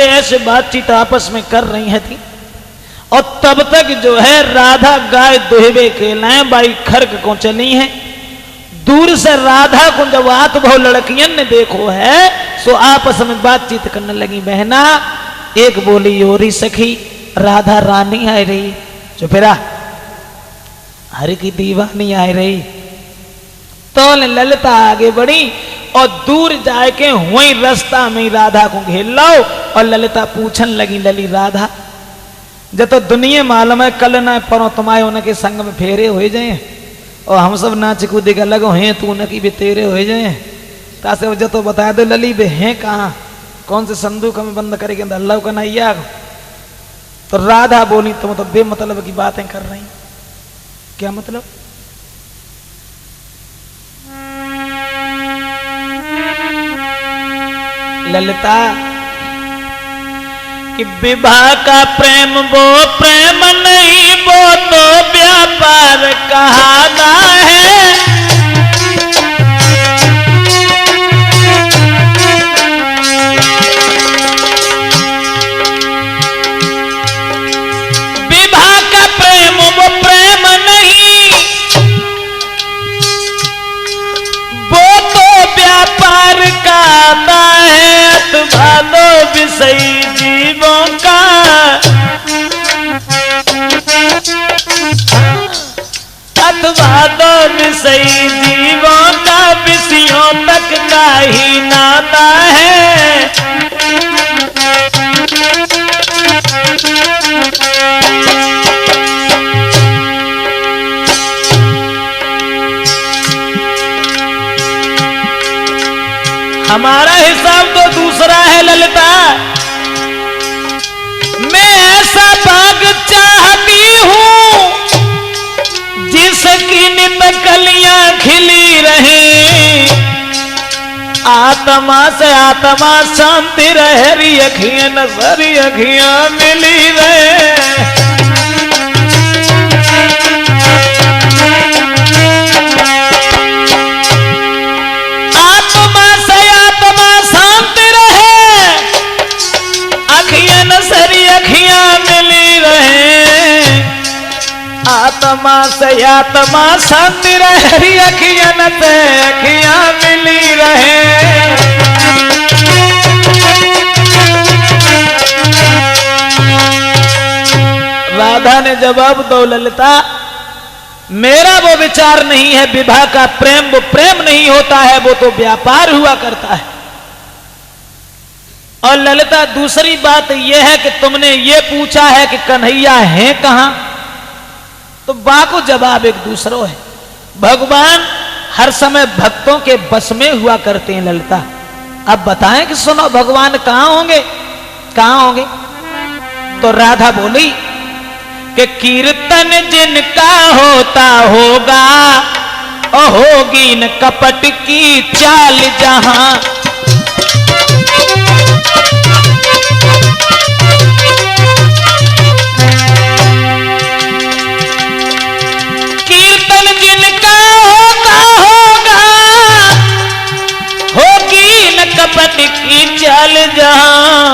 ये ऐसे बातचीत आपस में कर रही है थी। और तब तक जो है राधा गाय दुहबे के लाए बाई खर्क को चली है। दूर से राधा को जब आत बहु लड़कियन ने देखो है सो आपस में बातचीत करने लगी। बहना एक बोली ओरी सखी राधा रानी आ रही, चुपेरा हरि की दीवानी आ रही। तो ललिता आगे बढ़ी और दूर जाके वही रास्ता में राधा को घेर लाओ। और ललिता पूछन लगी लली राधा जब तो दुनिया मालूम है कल ना परो तुम्हारे उनके संग में फेरे हो जाए और हम सब नाच कूदे का लगो हैं तू उनकी भी तेरे हो जाए तासे जो तो बता दो लली बे हैं कहाँ कौन से संदूक में बंद करेंगे अल्लाह का नैया। तो राधा बोली तुम तो बेमतलब की बातें कर रही। क्या मतलब? ललिता कि विवाह का प्रेम वो प्रेम नहीं वो तो व्यापार कहाना है। विवाह का प्रेम वो प्रेम नहीं वो तो व्यापार कहना है। भालो विषय जीवों का अथवा दो विषय जीवों का विषयों तक का ही नाता है। हमारा हिसाब तो दूसरा है ललिता। मैं ऐसा बाग चाहती हूं जिसकी नित कलियां खिली रहे। आत्मा से आत्मा शांति रहे री अखियां नजरी अखियां मिली रहे। आत्मा से आत्मा शांति रहे अखियां से अखियां मिली रहे। राधा ने जवाब दो ललिता मेरा वो विचार नहीं है। विवाह का प्रेम वो प्रेम नहीं होता है वो तो व्यापार हुआ करता है। और ललिता दूसरी बात यह है कि तुमने ये पूछा है कि कन्हैया है कहां तो बाको जवाब एक दूसरो है। भगवान हर समय भक्तों के बस में हुआ करते हैं ललिता। अब बताएं कि सुनो भगवान कहां होंगे कहां होंगे। तो राधा बोली कि कीर्तन जिनका होता होगा और होगी न कपट की चाल जहां। कपट की चाल जहां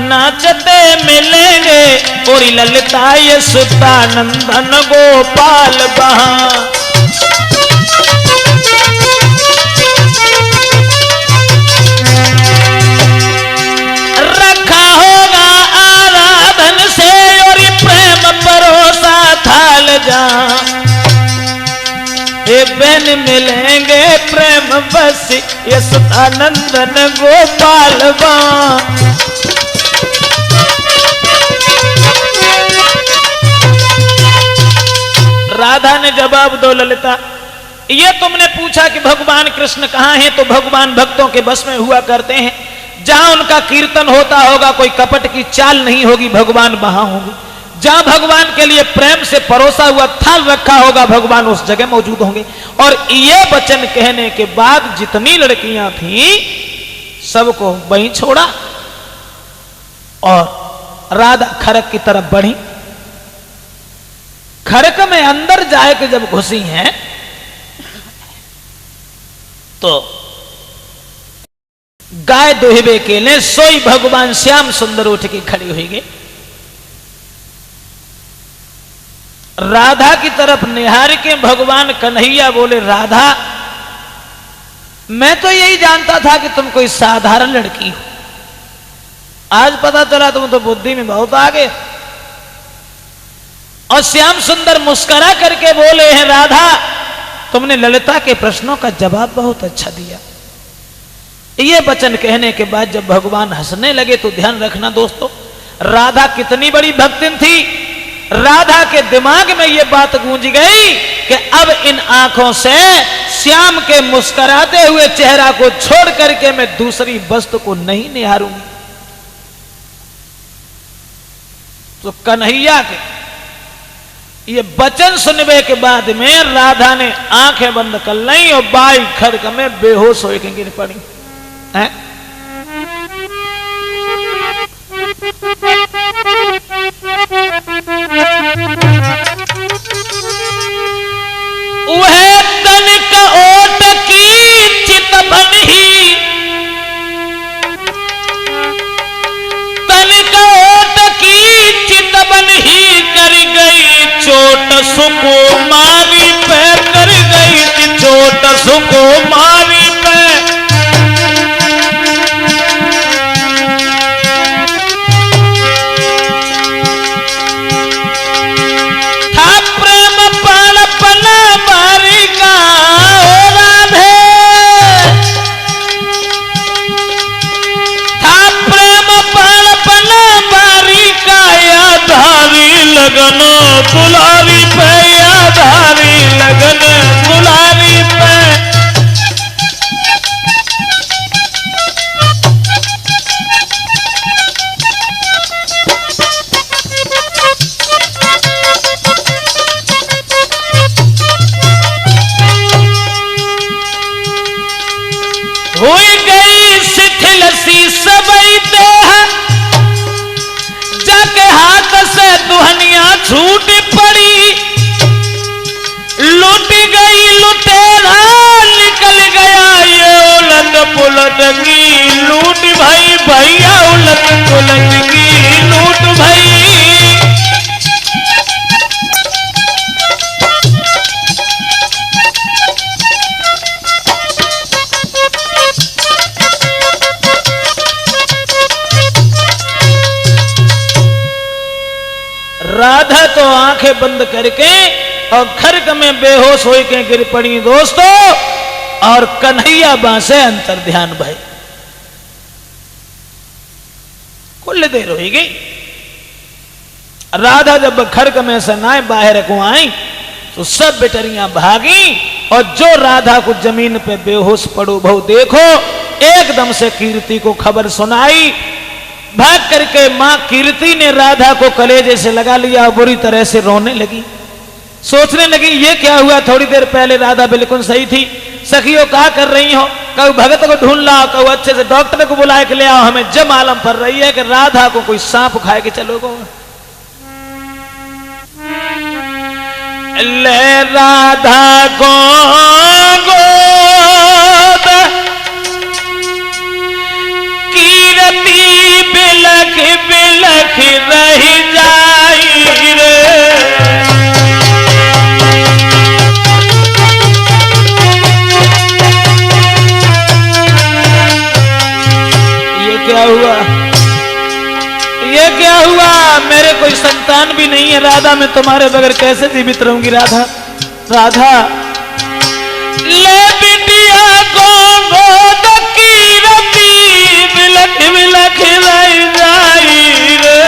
नाचते मिलेंगे और ललिता ये सुता नंदन गोपाल बहां। रखा होगा आराधन से और प्रेम परोसा थाल जहां। ये बहन मिलेंगे प्रेम बस ये सतानंदन गोपाल बहां। राधा ने जवाब दो ललिता ये तुमने पूछा कि भगवान कृष्ण कहां हैं तो भगवान भक्तों के बस में हुआ करते हैं। जहां उनका कीर्तन होता होगा कोई कपट की चाल नहीं होगी भगवान वहां होंगे। जहां भगवान के लिए प्रेम से परोसा हुआ थाल रखा होगा भगवान उस जगह मौजूद होंगे। और ये वचन कहने के बाद जितनी लड़कियां थीं सबको वहीं छोड़ा और राधा खरक की तरफ बढ़ी। खरक में अंदर जाए के जब घुसी हैं तो गाय दोहिबे के लिए सोई भगवान श्याम सुंदर उठ के खड़ी हुई गई। राधा की तरफ निहार के भगवान कन्हैया बोले, राधा मैं तो यही जानता था कि तुम कोई साधारण लड़की हो, आज पता चला तुम तो बुद्धि में बहुत आगे। और श्याम सुंदर मुस्कुरा करके बोले हैं, राधा तुमने ललिता के प्रश्नों का जवाब बहुत अच्छा दिया। ये वचन कहने के बाद जब भगवान हंसने लगे तो ध्यान रखना दोस्तों, राधा कितनी बड़ी भक्तिन थी। राधा के दिमाग में ये बात गूंज गई कि अब इन आंखों से श्याम के मुस्कुराते हुए चेहरा को छोड़ करके मैं दूसरी वस्तु को नहीं निहारूंगी। तो कन्हैया के ये वचन सुनने के बाद में राधा ने आंखें बंद कर ली और बाई खड़क में बेहोश हो के गिर पड़ी है। वह तनिक ओट की चितवन ही, तनिक ओट की चितवन ही कर गई चोट सुकुमारी पे, कर गई थी चोट सुकुमारी पे। लगन दुलारी पे, यादारी लगन दुलारी पे। हुई गई शिथिल सी सबई देह, जाके हाथ से दुहनिया छूट पड़ी। लूट गई लुटेरा निकल गया ये उलट पुलट की लूट भाई, भैया उलट पुलट की लूट भाई। राधा तो आंखें बंद करके और खर्क में बेहोश हो के गिर पड़ी दोस्तों, और कन्हैया बांसे अंतर ध्यान भाई। कुल देर हो गई। राधा जब खर्क में से नाए बाहर को आई तो सब बेटरियां भागी, और जो राधा को जमीन पे बेहोश पड़ो बहु देखो, एकदम से कीर्ति को खबर सुनाई। भाग करके मां कीर्ति ने राधा को कलेजे से लगा लिया और बुरी तरह से रोने लगी। सोचने लगी ये क्या हुआ, थोड़ी देर पहले राधा बिल्कुल सही थी। सखियों क्या कर रही हो, कहूँ भगत को ढूंढ लाओ, कहूँ अच्छे से डॉक्टर को बुला के ले आओ, हमें जब मालूम पड़ रही है कि राधा को कोई सांप खाए के चलोगे। ले राधा को गोद कीर्ति बिलख बिलख रही जाई रे। ये क्या हुआ, ये क्या हुआ, मेरे कोई संतान भी नहीं है राधा, मैं तुम्हारे बगैर कैसे जीवित रहूंगी राधा। राधा ले बिटिया को गोद कीर्ति बिलख बिलख रही जाई रे।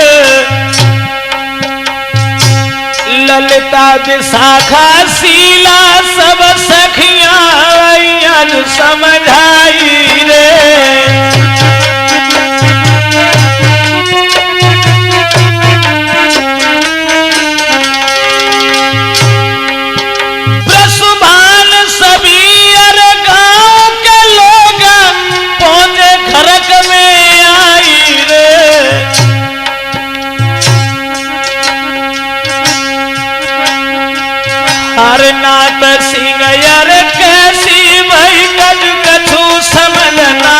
ललिता विशाखा शीला सब सखियां समझाई रे। नाथ सिंह यार कैसी भाई कछु समझना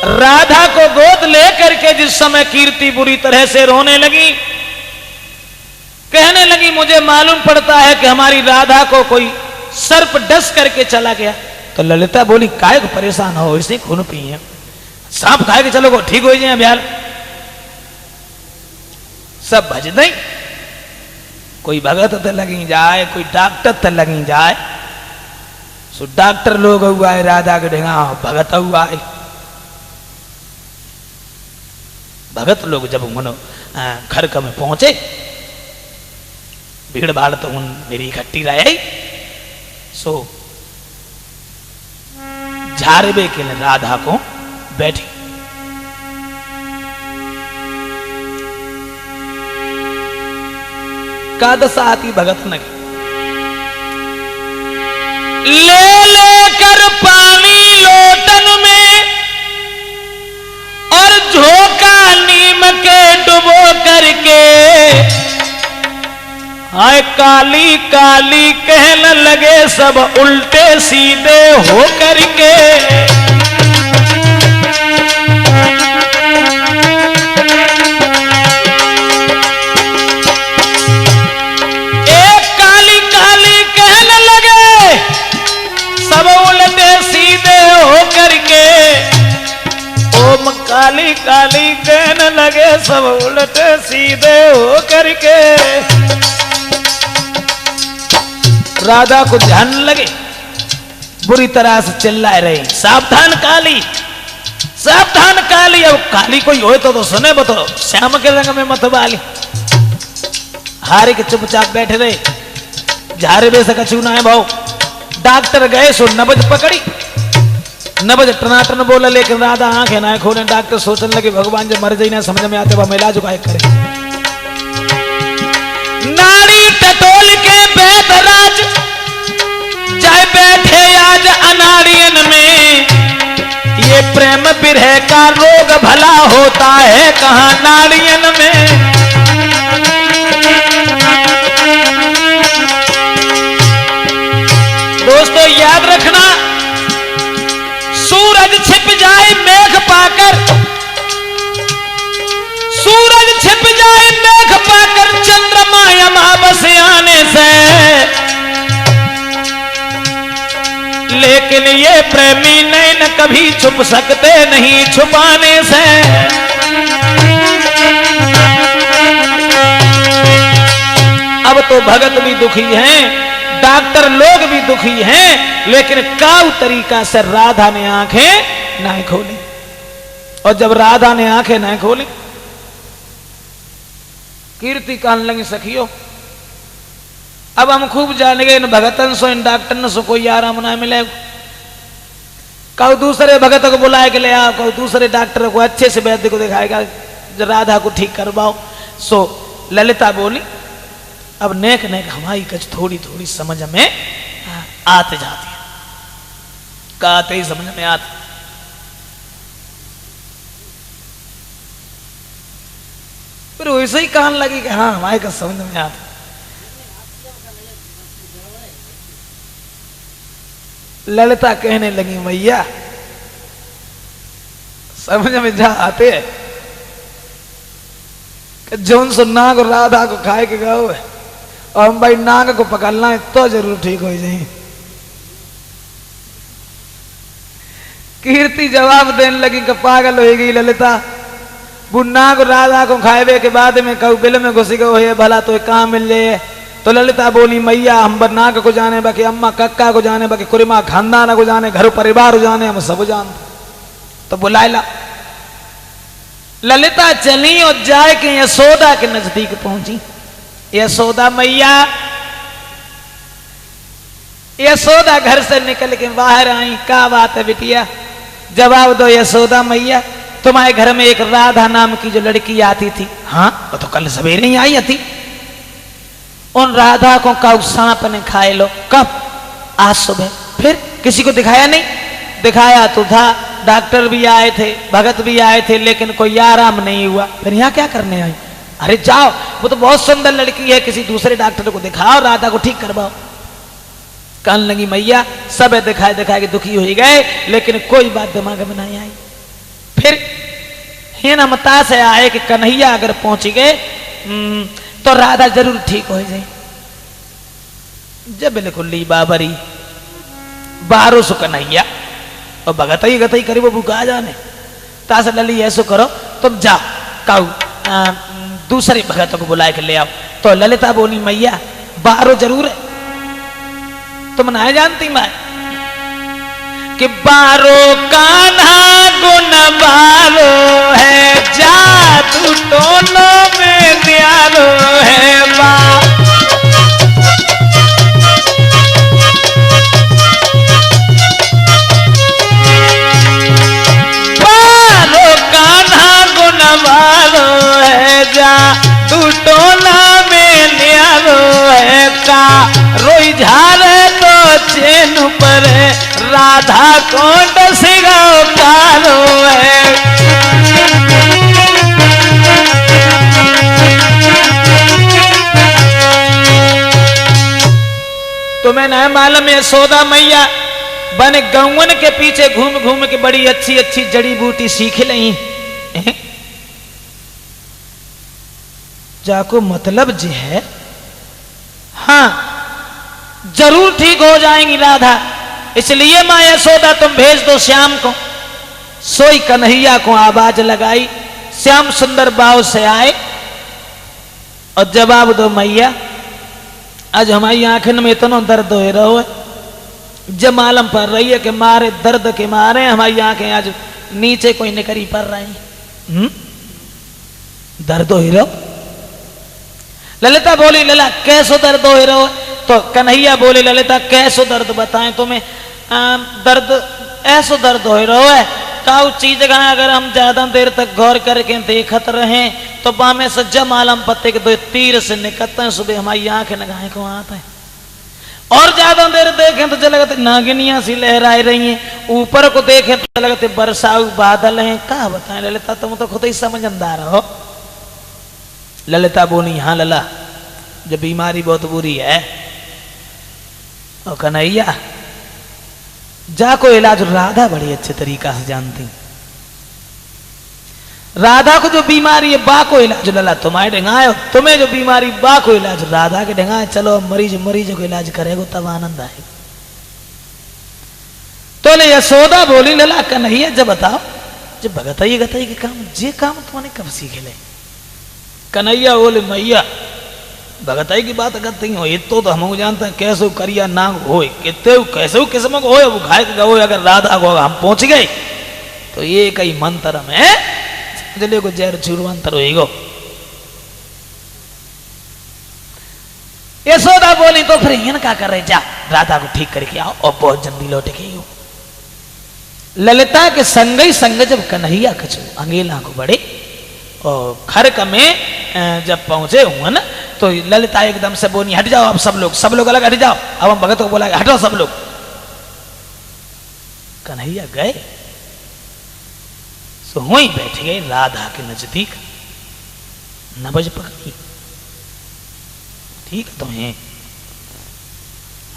राधा को गोद लेकर के जिस समय कीर्ति बुरी तरह से रोने लगी, कहने लगी मुझे मालूम पड़ता है कि हमारी राधा को कोई सर्प डस करके चला गया। तो ललिता बोली काहे को परेशान हो, इसे खून पी है, सांप खाए के चलो को ठीक हो जाए ब्याल। सब भज दई, कोई भगत ते लगी जाए, कोई डॉक्टर ते लगी जाए। सो डॉक्टर लोग हुआ है राधा के ढेगा भगत हुआ है। भगत लोग जब मनो घर में पहुंचे, भीड़ भाड़ तो उन मेरी इकट्ठी रहे, सो झारबे के लिए राधा को बैठी। का दशा आती भगत ने ले लेकर पानी लोटन में और झोंका नीम के डुबो करके, हाय काली काली कहने लगे सब उल्टे सीधे हो करके। एक काली काली कहने लगे सब उल्टे सीधे हो करके। ओम काली काली कहने लगे सब उल्टे सीधे हो करके। राधा को ध्यान लगे, बुरी तरह से चिल्ला रहे सावधान काली, सावधान काली। अब काली कोई हो तो सुने बतो, श्याम के रंग में मत वाली। हारे के चुपचाप बैठे रहे, झारे बे से कछू ना है भाव। डॉक्टर गए सो नबज पकड़ी, नबज टनाटन बोला, लेकिन राधा आंखें ना खोले। डॉक्टर सोचने लगे भगवान जब मर जाए ना समझ में आते वह इलाज का करे। नाड़ी टटोल के बैतराज जाए बैठे आज अनाड़ियन में। ये प्रेम विरह का रोग भला होता है कहां नाड़ियन में। दोस्तों याद रखना, सूरज छिप जाए मेघ पाकर, सूरज छिप जाए मेघ पाकर, चंद्रमा अमावस आने से, लेकिन ये प्रेमी नैन कभी छुप सकते नहीं छुपाने से। अब तो भगत भी दुखी हैं, डॉक्टर लोग भी दुखी हैं, लेकिन काउ तरीका से राधा ने आंखें नहीं खोली। और जब राधा ने आंखें नहीं खोली, कीर्ति कान लगी सखियो अब हम खूब जान गए इन भगतन सो इन डॉक्टर सो कोई आराम ना मिले। कहो दूसरे भगत को बुलाए के ले आओ, कहो दूसरे डॉक्टर को अच्छे से वैद्य को दिखाएगा, राधा को ठीक करवाओ। सो ललिता बोली अब नेक नेक हमारी कच थोड़ी थोड़ी समझ में आते जाती है, कहते ही समझ में आती। फिर वैसे ही कान लगी कि हाँ हमारे का समझ में आता। ललिता कहने लगी मैया समझ में जा आते है कि जौन सो नाग राधा को खाए के गाओ है, और हम भाई नाग को पकड़ना है तो जरूर ठीक हो जाए। कीर्ति जवाब देने लगी कि पागल हो गई ललिता, बुन्ना को राधा को खाएबे के बाद में कहू बिल में घुसी गो है भला तो कहाँ मिल जाए। तो ललिता बोली मैया हम नाग को जाने बाकी अम्मा कक्का को जाने बाकी कुरिमा खानदान को जाने घर परिवार को जाने हम सब जानते। तो बुलाएला ललिता चली और जाए के यशोदा के नजदीक पहुंची। यशोदा मैया, यशोदा घर से निकल के बाहर आई। क्या बात है बिटिया, जवाब दो यशोदा मैया। तुम्हारे घर में एक राधा नाम की जो लड़की आती थी, हाँ वो तो कल सवेरे ही आई थी। उन राधा को कब सांप ने खाए लो? कब? आज सुबह। फिर किसी को दिखाया नहीं? दिखाया तो था, डॉक्टर भी आए थे, भगत भी आए थे, लेकिन कोई आराम नहीं हुआ। फिर यहाँ क्या करने आई? अरे जाओ वो तो बहुत सुंदर लड़की है, किसी दूसरे डॉक्टर को दिखाओ, राधा को ठीक करवाओ। कहने लगी मैया सब दिखाए दिखाए के दुखी हो गए, लेकिन कोई बात दिमाग में नहीं आई। हीनमता से आए कि कन्हैया अगर पहुंच गए तो राधा जरूर ठीक हो जाए। जब बिल्कुल ली बाबरी 1200 कन्हैया और भगत ही गत ही करी वो बुका जाने तास लली ऐसो करो तुम जाओ काऊ दूसरे भगत को बुला के ले आओ। तो ललिता बोली मैया 12 जरूर है, तुम ना जानती मैं कि 12 कान्हा गुण 12 है, जादू टोनो में न्यारो है। 12 कान्हा गुण 12 है, जादू टोना में न्यारो है। का रोई झारे तो चैन पर राधा कोट सिगाओ कारो है। तुम्हें न मालूम यशोदा मैया बन गौवन के पीछे घूम घूम के बड़ी अच्छी अच्छी जड़ी बूटी सीख ली। जाको मतलब जो है हाँ जरूर ठीक हो जाएंगी राधा, इसलिए मां यशोदा तुम भेज दो श्याम को। सोई कन्हैया को आवाज लगाई, श्याम सुंदर बाव से आए और जवाब दो मैया आज हमारी आंखन में इतना दर्द हो रहा है, जब मालूम पड़ रही है कि मारे दर्द के मारे हमारी आंखें आज नीचे कोई निकरी पड़ रही। दर्द हो रहा। ललिता बोली लला कैसो दर्द हो रहा है? तो कन्हैया बोले ललिता कैसो दर्द बताएं तुम्हें? दर्द ऐसो दर्द हो रहा है काउ चीज का अगर हम ज्यादा देर तक गौर करके देखत रहे तो बामे से जब मालूम पत्ते के 2 तीर से निकलते हैं, सुबह हमारी आंखें नगाहे को आता है। और ज्यादा देर देखें तो चले लगते नागिनियां सी लहराए रही हैं, ऊपर को देखें तो चले लगते बरसाऊ बादल हैं। क्या बताएं ललिता, तुम तो खुद ही समझदार हो। ललिता बोली हाँ लला जो बीमारी बहुत बुरी है। और कन्हैया जाको इलाज राधा बड़ी अच्छे तरीका से जानती। राधा को जो बीमारी है बा को इलाज लला तुम्हारे ढंगाए, तुम्हें जो बीमारी बा को इलाज राधा के ढंगाए। चलो मरीज मरीज को इलाज करेगो तब आनंद आएगा। तो ले यशोदा बोली लला कन्हैया जब बताओ जब भगतई गतई के काम जे काम तुमने कब सीखे ले? कन्हैया बोले मैया भगताई की बात करते हो ये तो हम जानते हैं कैसे करिया नाग हो कैसे किस्म को हो घाय गो अगर राधा को हम पहुंच गए तो ये कई मंत्र में दिले को जहर चूरमंत्र होएगो। यशोदा बोली तो फिर इन का कर रहे जा राधा को ठीक करके आओ और बहुत जल्दी लौट के आओ। ललिता के संग ही संग जब कन्हैया कचू अंगेला को बढ़े और खरक में जब पहुंचे हुए ना तो ललिता एकदम से बोली हट जाओ, अब सब लोग अलग हट जाओ। अब हम भगत को बोला हटो सब लोग। कन्हैया गए तो वहीं बैठ गए राधा के नजदीक। नबज पकड़ी ठीक तो है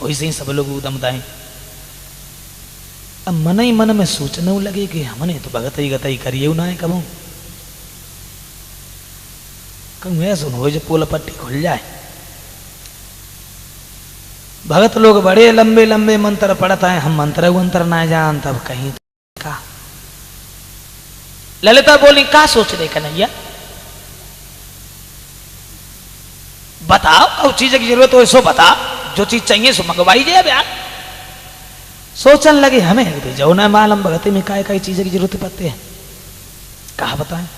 वैसे ही सब लोग उदम दाए। अब मन ही मन में सोचने लगे कि हमने तो भगत ही गतई करिए ना है कबू सुन हो जो पोल पट्टी खुल जाए। भगत लोग बड़े लंबे लंबे मंत्र पढ़ता है, हम मंत्र वंत्र ना जान तब कहीं का। ललिता बोली का सोच रहे कन्हैया बताओ और चीज की जरूरत हो सो बता, जो चीज चाहिए सो मंगवाई जाए यार। सोचने लगे हमें जो ना मालूम भगत में काय चीज की जरूरत पड़ती है, कहा बताएं।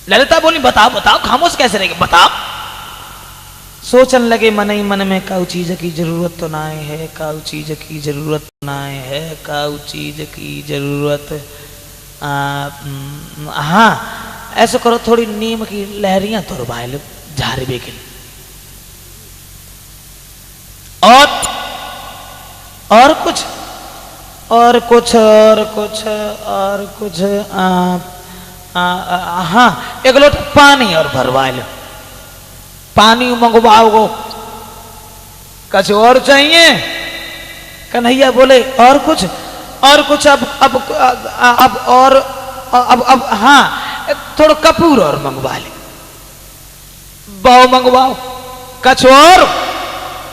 ललिता बोली बताओ बताओ खामोश कैसे रहेगा बताओ। सोचने लगे मन ही मन में काउ चीज की जरूरत तो ना है, काउ चीज की जरूरत ना है, काउ चीज की जरूरत हाँ ऐसा करो थोड़ी नीम की लहरियां तो भाई झारे बेके और कुछ और कुछ और कुछ और कुछ हाँ एक लोटा पानी और भरवा लो। पानी मंगवाओ कुछ और चाहिए? कन्हैया बोले और कुछ अब अब हाँ थोड़ा कपूर और मंगवा ले, बहु मंगवाओ, कछु और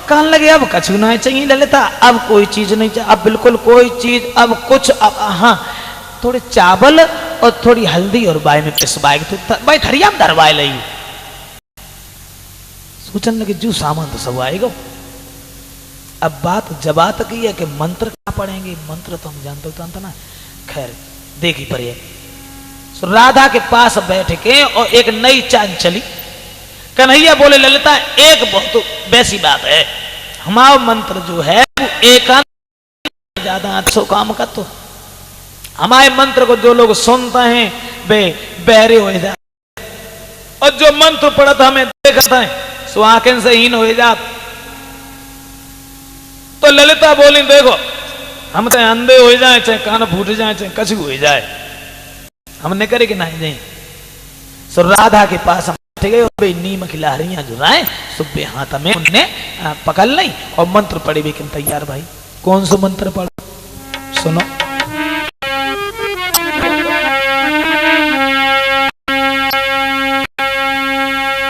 कहने लगे अब कछु नहीं चाहिए ललिता, अब कोई चीज नहीं चाहिए, अब बिल्कुल कोई चीज, अब कुछ, अब हाँ थोड़े चावल और थोड़ी हल्दी और बाय में पिसवाए तो भाई थरिया में धरवाए लई। सोचने लगे जू सामान तो सब आएगा। अब बात जबात की है कि मंत्र क्या पढ़ेंगे, मंत्र तो हम जानते होता ना, खैर देखी पर ये राधा के पास बैठ के और एक नई चांद चली। कन्हैया बोले ललिता एक बहुत वैसी बात है, हमारा मंत्र जो है वो एकांत ज्यादा अच्छा काम का, तो हमारे मंत्र को जो लोग सुनते हैं वे बहरे हो जाते, और जो मंत्र पढ़ता हमें देखा था सो आंखें से हीन हो जाते। तो ललिता बोली देखो हम तो अंधे हो जाए, चाहे कान फूट जाए, चाहे कछु हो जाए, हमने करे कि नहीं नहीं। सो राधा के पास हम बैठ गए और नीम की लहरियां जो राय सुबह हाथ में उनने पकड़ ली और मंत्र पढ़े भी तैयार। भाई कौन सा मंत्र पढ़ो सुनो।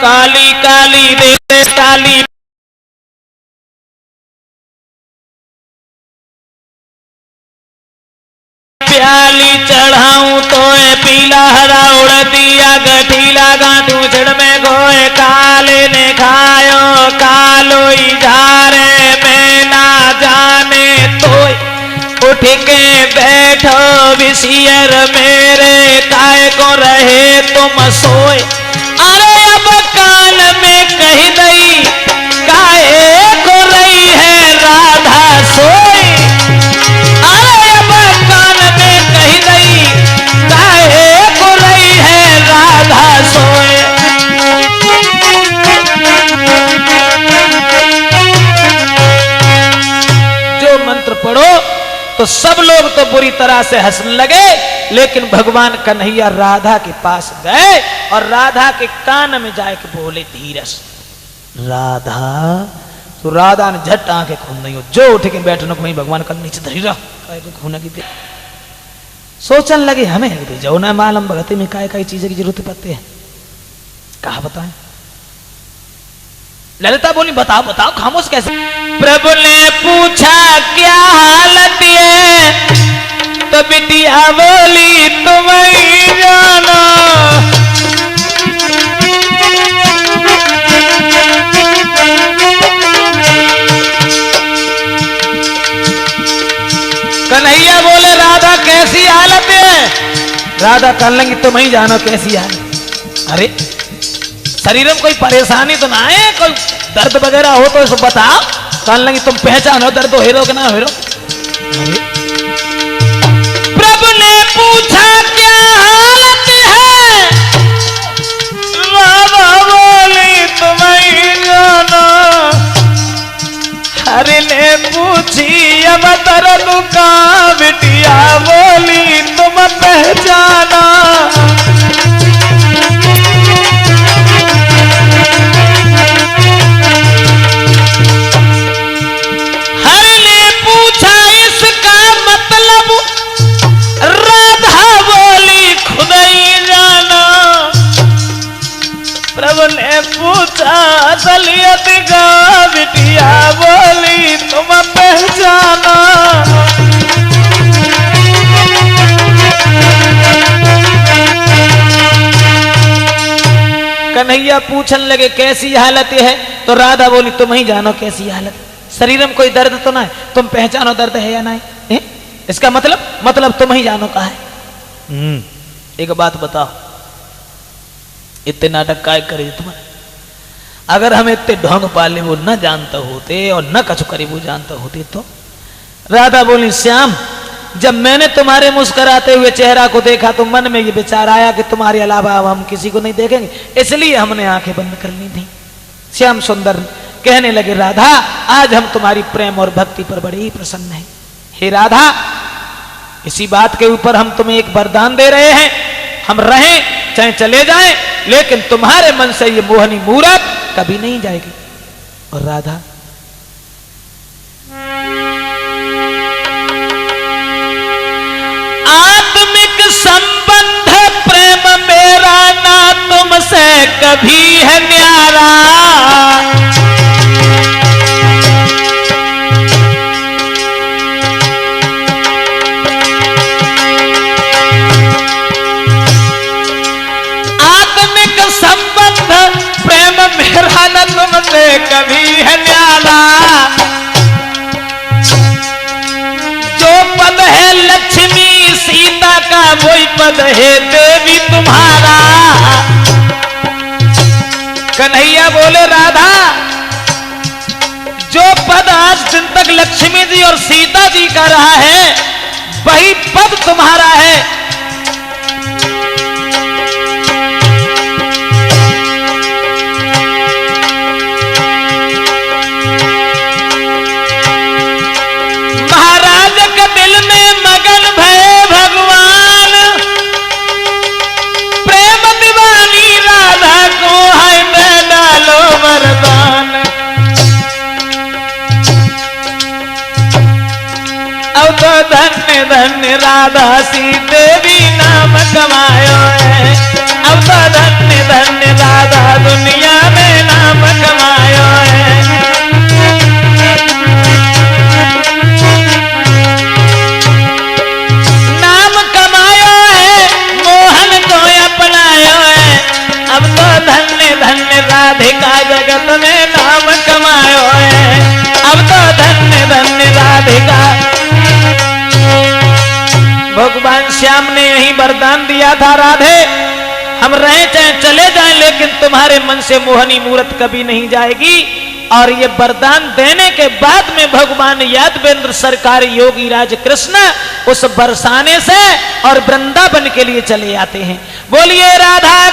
काली काली दे ताली प्याली चढ़ाऊं तो पीला हरा उड़ दिया गठीला गांधू जड़ में गोए काले ने खायो कालो इजारे में ना जाने तो उठ के बैठो विसियर मेरे काय को रहे तुम सोए। अरे अब कान में कही नहीं काहे को रही है राधा सोए। अरे अब कान में कही नहीं काहे को रही है राधा सोए। जो मंत्र पढ़ो तो सब लोग तो बुरी तरह से हंसने लगे, लेकिन भगवान कन्हैया राधा के पास गए और राधा के कान में जाके बोले धीरज राधा। तो राधा ने झट आंखें खोल नहीं हो, जो उठ के बैठने को नहीं भगवान कल नीचे धरी रहा खोने की दे। सोचने लगे हमें दे जाओ ना मालूम भगती में काय काय चीजें की जरूरत पड़ती है, कहा बताएं। ललिता बोली बताओ बताओ खामोश कैसे। प्रभु ने पूछा क्या हालत है, तो बिटिया बोली तुम ही जानो। कन्हैया बोले राधा कैसी हालत है। राधा कहने लगी तुम ही जानो कैसी हालत। अरे शरीर में कोई परेशानी तो ना है, कोई दर्द वगैरह हो तो सब बताओ। कहने लगी तुम पहचानो दर्द हो हीरो कि ना हीरो। प्रभु ने पूछा क्या हालत है, राधा बोली तुम ही जानो। हरि ने पूछी अब दर्द का, बिटिया बोली तुम पहचाना। हरि ने पूछा इसका मतलब, राधा बोली खुद ही जाना। प्रभु ने पूछा असलियत का, बिटिया बोली तुम पहचाना। कन्हैया पूछने लगे कैसी हालत है, तो राधा बोली तुम ही जानो कैसी हालत। शरीर में कोई दर्द तो ना है, तुम पहचानो दर्द है या नहीं। इसका मतलब तुम ही जानो का है। एक बात बताओ इतने नाटक काय करे तुम्हारे। अगर हम इतने ढोंग पाले वो न जानते होते और न कछु करे वो जानते होते तो। राधा बोली श्याम जब मैंने तुम्हारे मुस्कुराते हुए चेहरा को देखा तो मन में ये विचार आया कि तुम्हारे अलावा अब हम किसी को नहीं देखेंगे, इसलिए हमने आंखें बंद कर ली थी। श्याम सुंदर कहने लगे राधा आज हम तुम्हारी प्रेम और भक्ति पर बड़े ही प्रसन्न हैं। हे राधा इसी बात के ऊपर हम तुम्हें एक वरदान दे रहे हैं, हम रहें चाहे चले जाएं, लेकिन तुम्हारे मन से ये मोहनी मूरत कभी नहीं जाएगी। और राधा आत्मिक संबंध कभी है न्यारा। आत्मिक संबंध प्रेम मेरा न तुमसे कभी है न्यारा। जो पद है लक्ष्मी सीता का वही पद है देवी तुम्हारा। कन्हैया बोले राधा, जो पद आज दिन तक लक्ष्मी जी और सीता जी का रहा है वही पद तुम्हारा है। महाराज के दिल में मगन भय भगवान, प्रेम दीवानी राधा को है मैं डालो वरदान। अब तो धन्य धन्य राधा सी देवी नाम कमायो है। अब तो धन्य धन्य राधा दुनिया में नाम कमायो है। नाम कमायो है मोहन को अपनायो है। अब तो धन्य धन्य राधिका जगत में नाम कमायो है। अब तो धन्य धन्य राधिका। भगवान श्याम ने यही वरदान दिया था, राधे हम रहे चाहे चले जाएं लेकिन तुम्हारे मन से मोहनी मूर्त कभी नहीं जाएगी। और ये वरदान देने के बाद में भगवान यादवेंद्र सरकार योगी राज कृष्ण उस बरसाने से और वृंदावन के लिए चले आते हैं। बोलिए राधा